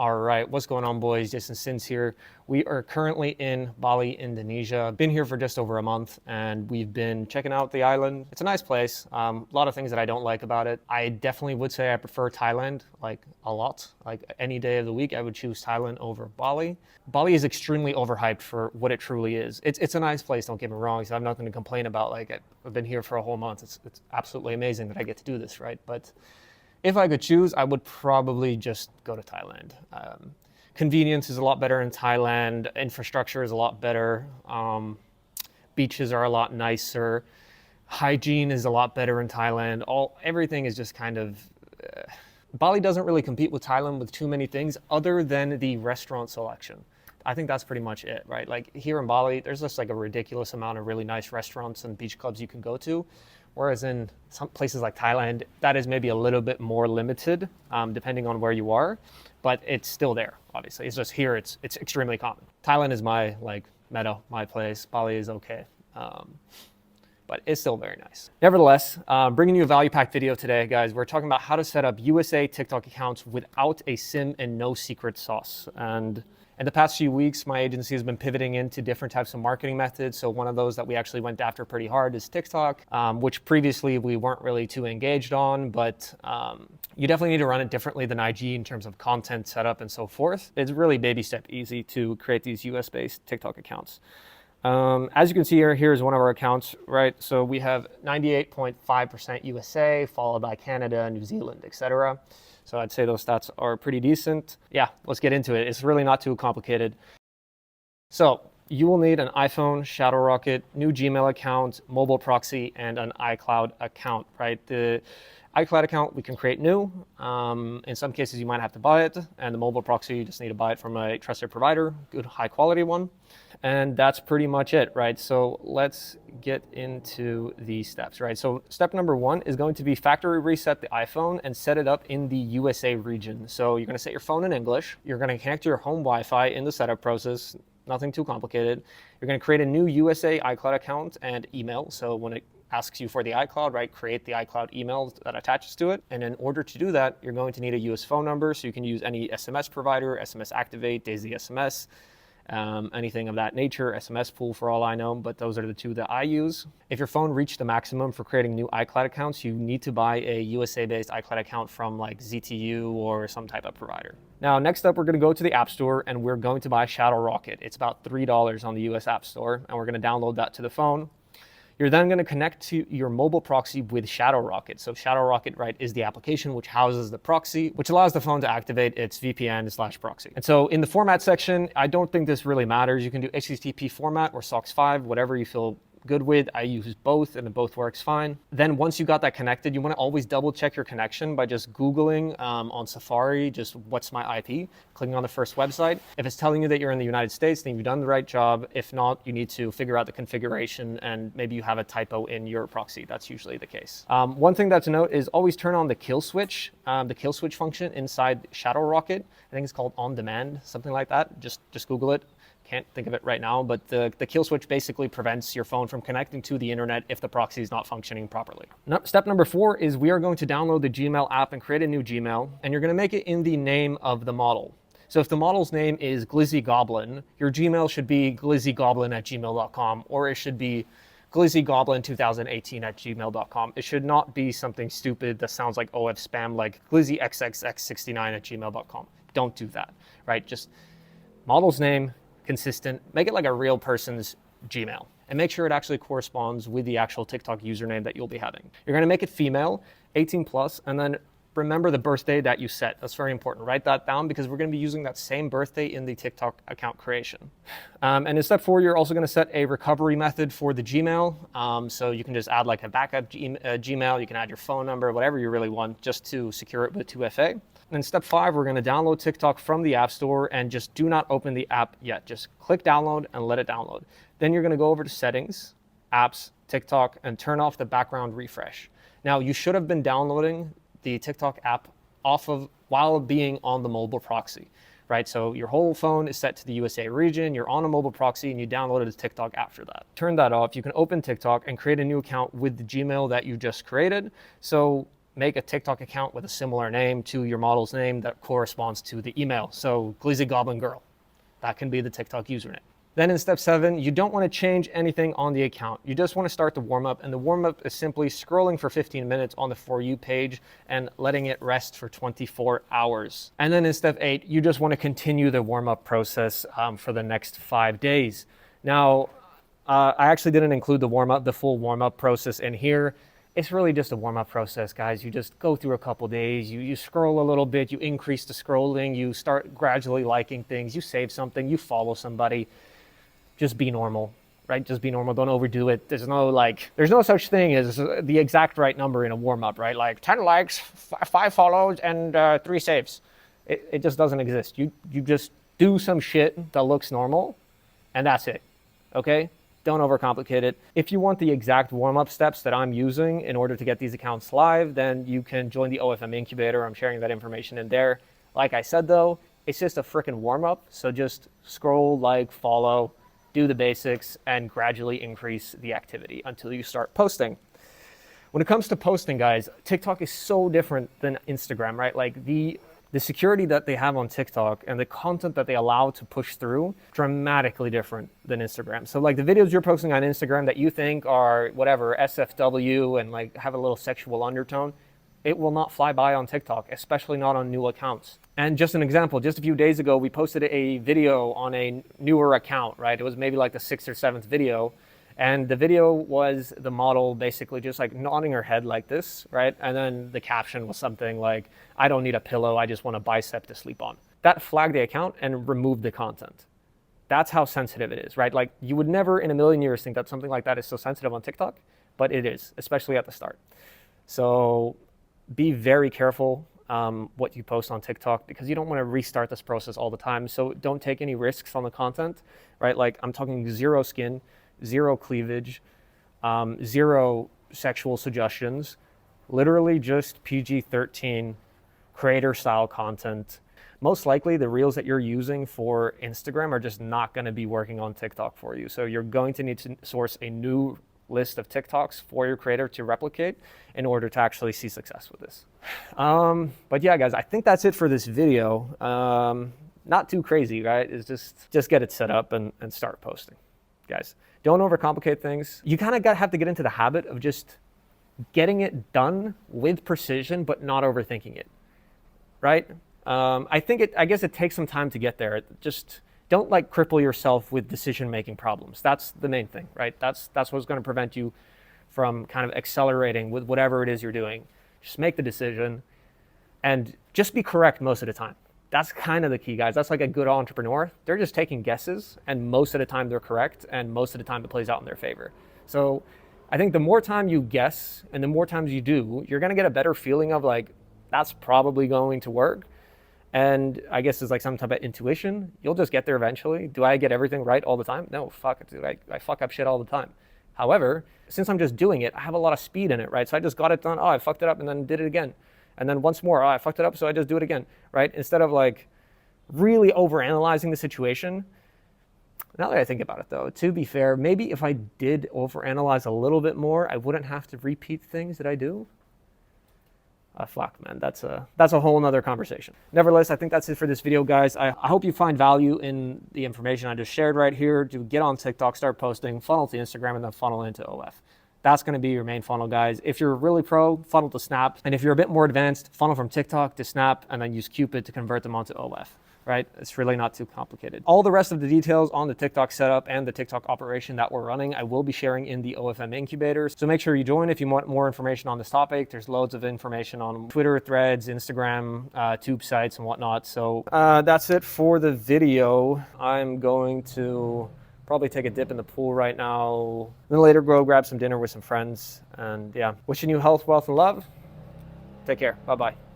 All right, what's going on, boys? Jason Sins here. We are currently in Bali, Indonesia. Been here for just over a month, and we've been checking out the island. It's a nice place. A lot of things that I don't like about it. I definitely would say I prefer Thailand, like a lot. Like any day of the week, I would choose Thailand over Bali. Bali is extremely overhyped for what it truly is. It's a nice place, don't get me wrong, so I have nothing to complain about. Like I've been here for a whole month. It's absolutely amazing that I get to do this, right? But if I could choose, I would probably just go to Thailand. Convenience is a lot better in Thailand. Infrastructure is a lot better. Beaches are a lot nicer. Hygiene is a lot better in Thailand. Everything is just kind of... Bali doesn't really compete with Thailand with too many things other than the restaurant selection. I think that's pretty much it, right? Like here in Bali, there's just like a ridiculous amount of really nice restaurants and beach clubs you can go to. Whereas in some places like Thailand, that is maybe a little bit more limited, depending on where you are, but it's still there, obviously. It's just here, it's extremely common. Thailand is my meta, my place. Bali is okay, but it's still very nice. Nevertheless, bringing you a value-packed video today, guys. We're talking about how to set up USA TikTok accounts without a SIM and no secret sauce. And in the past few weeks, my agency has been pivoting into different types of marketing methods. So one of those that we actually went after pretty hard is TikTok, which previously we weren't really too engaged on, but you definitely need to run it differently than IG in terms of content setup and so forth. It's really baby step easy to create these US-based TikTok accounts. As you can see here, here's one of our accounts, right? So we have 98.5% USA, followed by Canada, New Zealand, etc. So I'd say those stats are pretty decent. Yeah, let's get into it. It's really not too complicated. So you will need an iPhone, Shadow Rocket, new Gmail account, mobile proxy, and an iCloud account, right? The iCloud account we can create new. In some cases, you might have to buy it. And the mobile proxy, you just need to buy it from a trusted provider, good high quality one. And that's pretty much it, right? So let's get into the steps, right? So step number one is going to be factory reset the iPhone and set it up in the USA region. So you're gonna set your phone in English. You're gonna connect to your home Wi-Fi in the setup process, nothing too complicated. You're gonna create a new USA iCloud account and email. So when it asks you for the iCloud, right, create the iCloud email that attaches to it. And in order to do that, you're going to need a US phone number. So you can use any SMS provider, SMS Activate, Daisy SMS, anything of that nature, SMS Pool for all I know, but those are the two that I use. If your phone reached the maximum for creating new iCloud accounts, you need to buy a USA-based iCloud account from like ZTU or some type of provider. Now, next up, we're gonna go to the App Store and we're going to buy Shadow Rocket. It's about $3 on the US App Store, and we're gonna download that to the phone. You're then going to connect to your mobile proxy with Shadow Rocket. So Shadow Rocket, right, is the application which houses the proxy, which allows the phone to activate its VPN/proxy. And so in the format section, I don't think this really matters. You can do HTTP format or SOX5, whatever you feel good with. I use both and it both works fine. Then once you got that connected, you want to always double check your connection by just Googling on Safari, just what's my IP, clicking on the first website. If it's telling you that you're in the United States, then you've done the right job. If not, you need to figure out the configuration and maybe you have a typo in your proxy. That's usually the case. One thing that to note is always turn on the kill switch function inside Shadow Rocket. I think it's called On Demand, something like that. Just Google it. Can't think of it right now, but the kill switch basically prevents your phone from connecting to the internet if the proxy is not functioning properly. Step number 4 is we are going to download the Gmail app and create a new Gmail, and you're going to make it in the name of the model. So if the model's name is Glizzy Goblin, your Gmail should be glizzygoblin@gmail.com, or it should be glizzygoblin2018@gmail.com. It should not be something stupid that sounds like OF spam, like glizzyxxx69@gmail.com. Don't do that, right? Just model's name, consistent, make it like a real person's Gmail, and make sure it actually corresponds with the actual TikTok username that you'll be having. You're gonna make it female, 18 plus, and then remember the birthday that you set. That's very important. Write that down because we're gonna be using that same birthday in the TikTok account creation. And in step 4, you're also gonna set a recovery method for the Gmail. So you can just add like a backup Gmail, you can add your phone number, whatever you really want, just to secure it with 2FA. And in step 5, we're gonna download TikTok from the App Store and just do not open the app yet. Just click download and let it download. Then you're gonna go over to settings, apps, TikTok, and turn off the background refresh. Now, you should have been downloading the TikTok app while being on the mobile proxy, right? So your whole phone is set to the USA region, you're on a mobile proxy, and you downloaded the TikTok after that. Turn that off, you can open TikTok and create a new account with the Gmail that you just created. So make a TikTok account with a similar name to your model's name that corresponds to the email. So Glizzy Goblin Girl, that can be the TikTok username. Then in step 7, you don't want to change anything on the account. You just want to start the warm-up, and the warm-up is simply scrolling for 15 minutes on the For You page and letting it rest for 24 hours. And then in step 8, you just want to continue the warm-up process for the next 5 days. Now, I actually didn't include the full warm-up process in here. It's really just a warm-up process, guys. You just go through a couple days, you scroll a little bit, you increase the scrolling, you start gradually liking things, you save something, you follow somebody. Just be normal, right? Just be normal. Don't overdo it. There's no such thing as the exact right number in a warm-up, right? Like 10 likes, 5 follows, and 3 saves. It just doesn't exist. You just do some shit that looks normal, and that's it, okay? Don't overcomplicate it. If you want the exact warm-up steps that I'm using in order to get these accounts live, then you can join the OFM incubator. I'm sharing that information in there. Like I said, though, it's just a freaking warm-up. So just scroll, like, follow, do the basics, and gradually increase the activity until you start posting. When it comes to posting, guys, TikTok is so different than Instagram, right? Like the security that they have on TikTok and the content that they allow to push through, dramatically different than Instagram. So like the videos you're posting on Instagram that you think are whatever, SFW and like have a little sexual undertone, it will not fly by on TikTok, especially not on new accounts. And just an example, just a few days ago, we posted a video on a newer account, right? It was maybe like the 6th or 7th video. And the video was the model basically just like nodding her head like this, right? And then the caption was something like, I don't need a pillow, I just want a bicep to sleep on. That flagged the account and removed the content. That's how sensitive it is, right? Like you would never in a million years think that something like that is so sensitive on TikTok, but it is, especially at the start. So be very careful what you post on TikTok because you don't want to restart this process all the time. So don't take any risks on the content, right? Like I'm talking 0 skin, 0 cleavage, 0 sexual suggestions, literally just PG-13 creator style content. Most likely the reels that you're using for Instagram are just not going to be working on TikTok for you. So you're going to need to source a new list of TikToks for your creator to replicate in order to actually see success with this. But yeah, guys, I think that's it for this video. Not too crazy, right? It's just get it set up and start posting. Guys, don't overcomplicate things. You kind of have to get into the habit of just getting it done with precision, but not overthinking it, right? I guess it takes some time to get there. Just don't like cripple yourself with decision-making problems. That's the main thing, right? That's what's going to prevent you from kind of accelerating with whatever it is you're doing. Just make the decision and just be correct most of the time. That's kind of the key, guys. That's like a good entrepreneur. They're just taking guesses, and most of the time they're correct, and most of the time it plays out in their favor. So I think the more time you guess and the more times you do, you're going to get a better feeling of like, that's probably going to work. And I guess it's like some type of intuition. You'll just get there eventually. Do I get everything right all the time? No, fuck it, dude. I fuck up shit all the time. However, since I'm just doing it, I have a lot of speed in it, right? So I just got it done. Oh, I fucked it up and then did it again. And then once more, oh, I fucked it up, so I just do it again, right? Instead of like really overanalyzing the situation. Now that I think about it though, to be fair, maybe if I did overanalyze a little bit more, I wouldn't have to repeat things that I do. Fuck, man, that's a whole nother conversation. Nevertheless, I think that's it for this video, guys. I hope you find value in the information I just shared right here to get on TikTok, start posting, funnel to Instagram, and then funnel into OF. That's going to be your main funnel, guys. If you're really pro, funnel to Snap. And if you're a bit more advanced, funnel from TikTok to Snap, and then use Cupid to convert them onto OF. Right? It's really not too complicated. All the rest of the details on the TikTok setup and the TikTok operation that we're running, I will be sharing in the OFM incubator. So make sure you join if you want more information on this topic. There's loads of information on Twitter, Threads, Instagram, tube sites and whatnot. So that's it for the video. I'm going to probably take a dip in the pool right now. Then later go grab some dinner with some friends. And yeah, wishing you health, wealth, and love. Take care. Bye-bye.